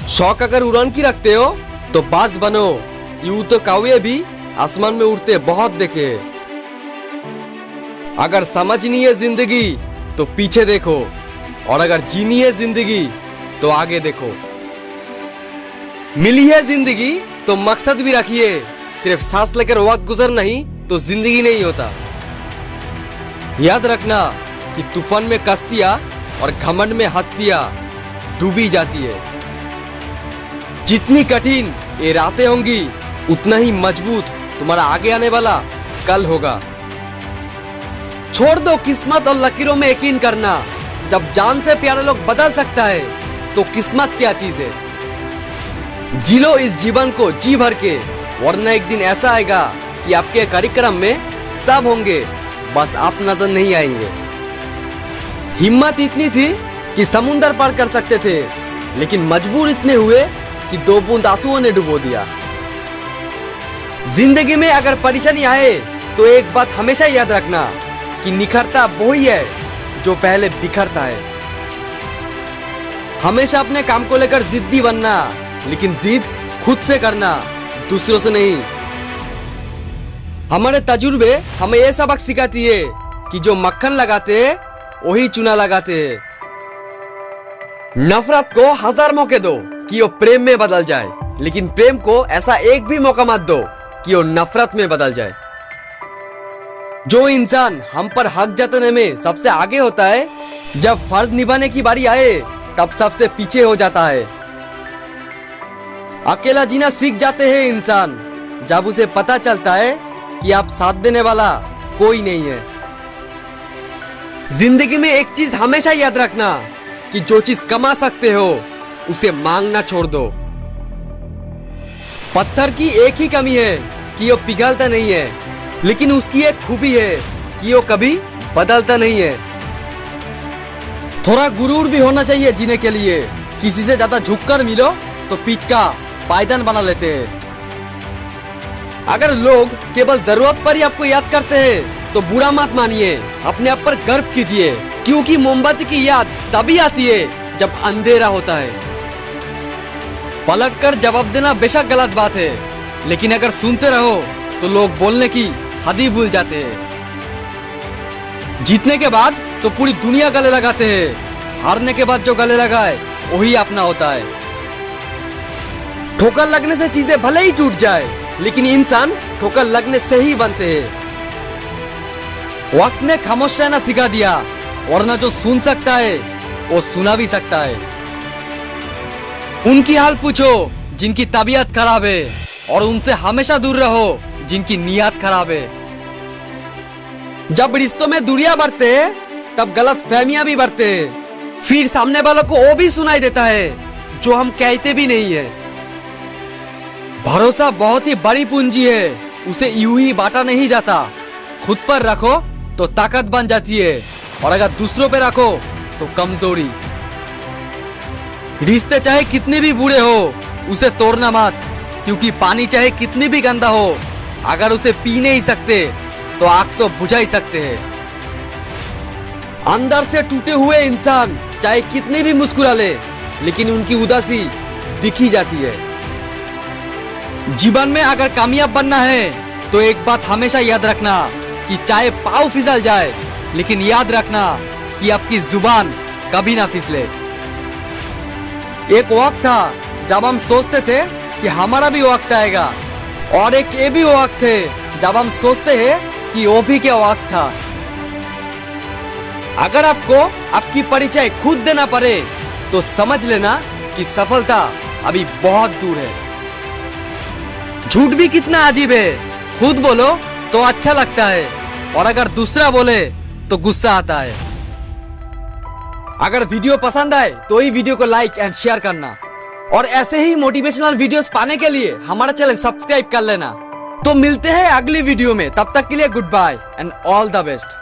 शौक अगर उड़ान की रखते हो तो बाज बनो। यूं तो कौवे भी आसमान में उड़ते बहुत देखे। अगर समझनी है जिंदगी तो पीछे देखो, और अगर जीनी है जिंदगी तो आगे देखो। मिली है जिंदगी तो मकसद भी रखिए। सिर्फ सांस लेकर वक्त गुजर नहीं तो जिंदगी नहीं होता। याद रखना कि तूफान में कश्तियां और घमंड में हस्तियां डूबी जाती है। जितनी कठिन ये रातें होंगी उतना ही मजबूत तुम्हारा आगे आने वाला कल होगा। छोड़ दो किस्मत और लकीरों में यकीन करना। जब जान से प्यारे लोग बदल सकता है तो किस्मत क्या चीज है। जी लो इस जीवन को जी भर के, वरना एक दिन ऐसा आएगा कि आपके कार्यक्रम में सब होंगे, बस आप नजर नहीं आएंगे। हिम्मत इतनी थी कि समुंदर पार कर सकते थे, लेकिन मजबूर इतने हुए कि 2 बूंद आंसुओं ने डुबो दिया। जिंदगी में अगर परेशानी आए तो एक बात हमेशा याद रखना कि निखरता वही है जो पहले बिखरता है। हमेशा अपने काम को लेकर जिद्दी बनना, लेकिन जिद खुद से करना, दूसरों से नहीं। हमारे तजुर्बे हमें यह सबक सिखाती है कि जो मक्खन लगाते हैं वही चूना लगाते हैं। नफरत को 1000 मौके दो कि वो प्रेम में बदल जाए, लेकिन प्रेम को ऐसा एक भी मौका मत दो कि वो नफरत में बदल जाए। जो इंसान हम पर हक जताने में सबसे आगे होता है, जब फर्ज निभाने की बारी आए तब सबसे पीछे हो जाता है। अकेला जीना सीख जाते हैं इंसान जब उसे पता चलता है कि आप साथ देने वाला कोई नहीं है। जिंदगी में एक चीज हमेशा याद रखना कि जो चीज कमा सकते हो उसे मांगना छोड़ दो। पत्थर की एक ही कमी है कि वो पिघलता नहीं है, लेकिन उसकी एक खूबी है कि वो कभी बदलता नहीं है। थोड़ा गुरूर भी होना चाहिए जीने के लिए। किसी से ज्यादा झुककर मिलो तो पीठ का पायदान बना लेते हैं। अगर लोग केवल जरूरत पर ही आपको याद करते हैं तो बुरा मत मानिए, अपने आप पर गर्व कीजिए, क्योंकि मोमबत्ती की याद तभी आती है जब अंधेरा होता है। पलटकर जवाब देना बेशक गलत बात है, लेकिन अगर सुनते रहो तो लोग बोलने की हद ही भूल जाते हैं। जीतने के बाद तो पूरी दुनिया गले लगाते हैं, हारने के बाद जो गले लगाए वही अपना होता है। ठोकर लगने से चीजें भले ही टूट जाए, लेकिन इंसान ठोकर लगने से ही बनते हैं। वक्त ने खामोश रहना सिखा दिया, वरना जो सुन सकता है वो सुना भी सकता है। उनकी हाल पूछो जिनकी तबीयत खराब है, और उनसे हमेशा दूर रहो जिनकी नियत खराब है। जब रिश्तों में दूरियां बढ़ते हैं तब गलत फहमियां भी बढ़ते हैं। फिर सामने वालों को वो भी सुनाई देता है जो हम कहते भी नहीं है। भरोसा बहुत ही बड़ी पूंजी है, उसे यूं ही बांटा नहीं जाता। खुद पर रखो तो ताकत बन जाती है, और अगर दूसरों पे रखो तो कमजोरी। रिश्ते चाहे कितने भी बुरे हो उसे तोड़ना मत, क्योंकि पानी चाहे कितनी भी गंदा हो, अगर उसे पी नहीं सकते तो आग तो बुझा ही सकते हैं। अंदर से टूटे हुए इंसान चाहे कितनी भी मुस्कुरा ले, लेकिन उनकी उदासी दिखी जाती है। जीवन में अगर कामयाब बनना है तो एक बात हमेशा याद रखना कि चाहे पाँव फिसल जाए, लेकिन याद रखना कि आपकी जुबान कभी ना फिसले। एक वक्त था जब हम सोचते थे कि हमारा भी वक्त आएगा, और एक ये भी वक्त है जब हम सोचते हैं कि वो भी क्या वक्त था। अगर आपको आपकी परिचय खुद देना पड़े तो समझ लेना कि सफलता अभी बहुत दूर है। झूठ भी कितना अजीब है, खुद बोलो तो अच्छा लगता है, और अगर दूसरा बोले तो गुस्सा आता है। अगर वीडियो पसंद आए तो ही वीडियो को लाइक एंड शेयर करना, और ऐसे ही मोटिवेशनल वीडियोस पाने के लिए हमारा चैनल सब्सक्राइब कर लेना। तो मिलते हैं अगली वीडियो में, तब तक के लिए goodbye and all the best.